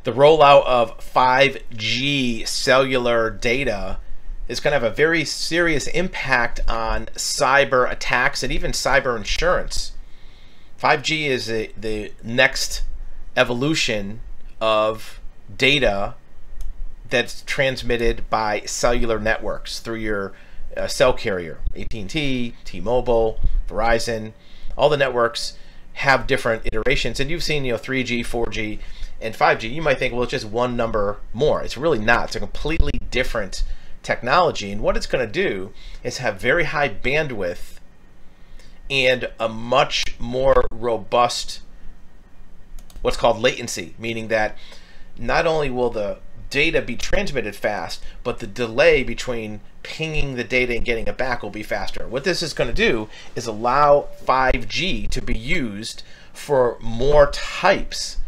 The rollout of 5G cellular data is going to have a very serious impact on cyber attacks and even cyber insurance. 5G is the next evolution of data that's transmitted by cellular networks through your cell carrier. AT&T, T-Mobile, Verizon, all the networks have different iterations, and you've seen 3G, 4G, and 5G. You might think, well, it's just one number more. It's really not. It's a completely different technology, and what it's going to do is have very high bandwidth and a much more robust what's called latency, meaning that not only will the data be transmitted fast, but the delay between pinging the data and getting it back will be faster. What this is going to do is allow 5G to be used for more types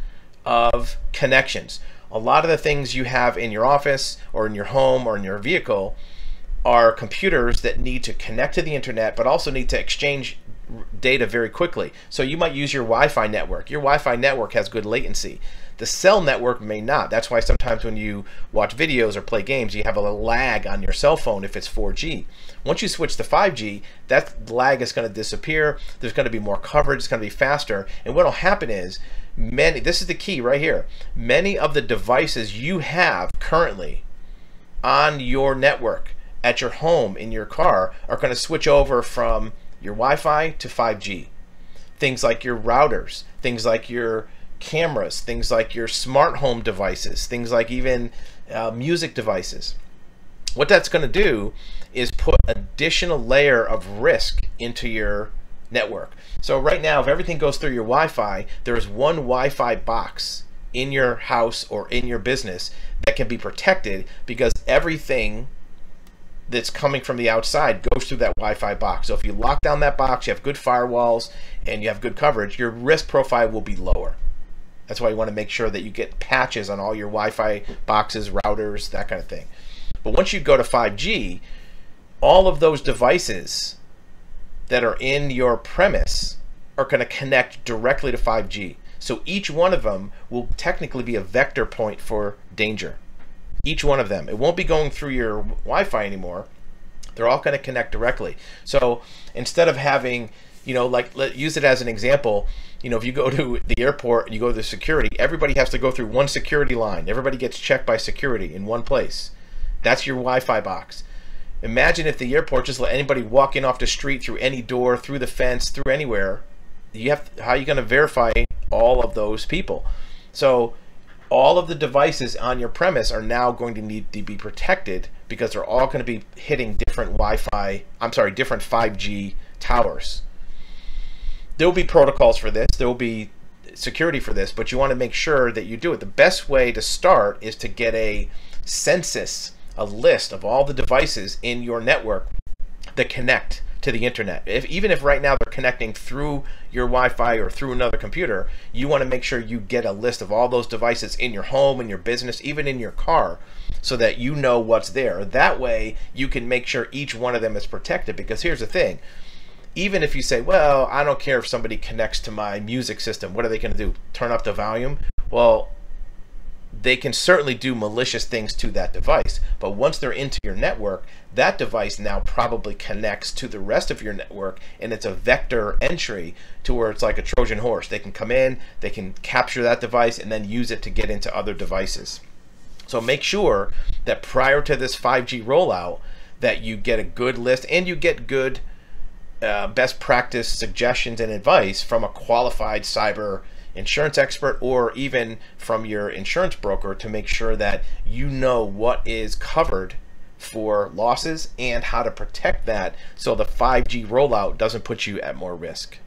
of connections. A lot of the things you have in your office or in your home or in your vehicle are computers that need to connect to the internet, but also need to exchange data very quickly. So you might use your Wi-Fi network. Your Wi-Fi network has good latency. The cell network may not. That's why sometimes when you watch videos or play games, you have a lag on your cell phone if it's 4G. Once you switch to 5G, that lag is going to disappear. There's going to be more coverage. It's going to be faster. And what will happen is, this is the key right here, many of the devices you have currently on your network at your home, in your car, are going to switch over from your Wi-Fi to 5G. Things like your routers, things like your cameras, things like your smart home devices, things like even music devices. What that's going to do is put additional layer of risk into your network. So right now, if everything goes through your Wi-Fi, there's one Wi-Fi box in your house or in your business that can be protected, because everything that's coming from the outside goes through that Wi-Fi box. So if you lock down that box, you have good firewalls, and you have good coverage, your risk profile will be lower. That's why you want to make sure that you get patches on all your Wi-Fi boxes, routers, that kind of thing. But once you go to 5G, all of those devices that are in your premise are going to connect directly to 5G. So each one of them will technically be a vector point for danger. Each one of them. It won't be going through your Wi-Fi anymore. They're all going to connect directly. So instead of having, use it as an example, if you go to the airport and you go to the security, everybody has to go through one security line. Everybody gets checked by security in one place. That's your Wi-Fi box. Imagine if the airport just let anybody walk in off the street, through any door, through the fence, through anywhere. How are you going to verify all of those people? So all of the devices on your premise are now going to need to be protected, because they're all going to be hitting different different 5G towers. There will be protocols for this. There will be security for this, but you want to make sure that you do it. The best way to start is to get a census, a list of all the devices in your network that connect to the internet. Even if right now they're connecting through your Wi-Fi or through another computer, you want to make sure you get a list of all those devices in your home, in your business, even in your car, so that you know what's there. That way you can make sure each one of them is protected. Because here's the thing, even if you say, well, I don't care if somebody connects to my music system, what are they going to do? Turn up the volume? Well, they can certainly do malicious things to that device, but once they're into your network, that device now probably connects to the rest of your network, and it's a vector entry to where it's like a Trojan horse. They can come in, they can capture that device, and then use it to get into other devices. So make sure that prior to this 5G rollout that you get a good list, and you get good best practice suggestions and advice from a qualified cyber insurance expert, or even from your insurance broker, to make sure that you know what is covered for losses and how to protect that, so the 5G rollout doesn't put you at more risk.